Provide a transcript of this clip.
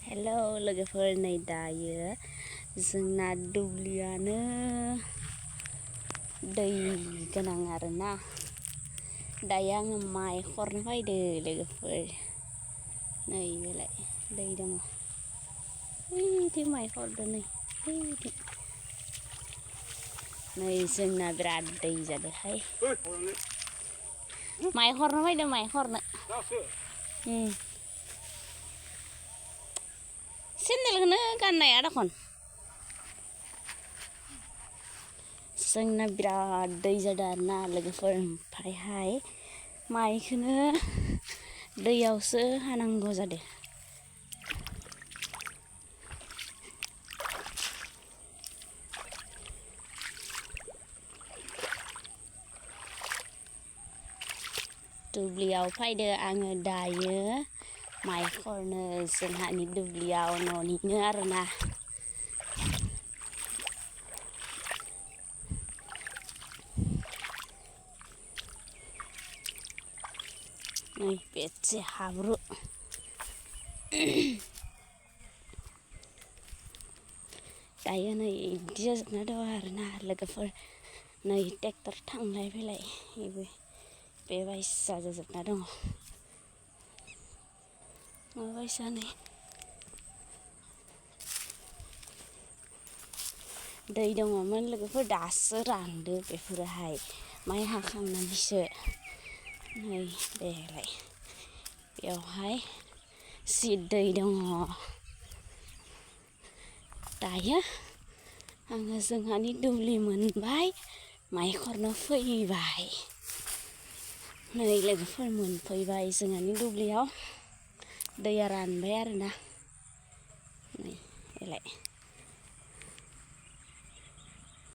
हेल' लोगोफोर, नै दायो जोंना दुब्लियानो दै गोनां आरोना। दायो आङो माइ हरनो फैदो लोगोफोर। नै बेलाय दै दङ, ओइथिं माइ हरदो नै जोंना बिराद दै जादोहाय। माइ हरनो फैदो, माइ हरनो। सेन्देलखौनो गाननाया दखन। जोंना बिराद दै जादों आरोना लोगोफोर। ओमफ्रायहाय माइखौनो दैयावसो हानांगौ जादों। दुब्लियाव फैदो आङो दायो माइ हरनो, जोंहानि दुब्लियाव, न'निनो आरोना। नै बेसे हाब्रु। दायो नै बिदि जाजोबना दं आरोना लोगोफोर। नै ट्रेक्टर थांलाय फैलाय बेबायसा जाजोबना दङ। माबायसा नै दै दङमोन लोगोफोर, दासो रानदो बेफोरोहाय माइ हाखांनानैसो। नै बेलाय बेवहाय जि दै दङ। दायो आङो जोंहानि दुब्लि मोनबाय, माइ हरनो फैबाय। नै लोगोफोर मोनफैबाय जोंहानि दुब्लियाव। दैया रानबाय आरोना। नै बेलाय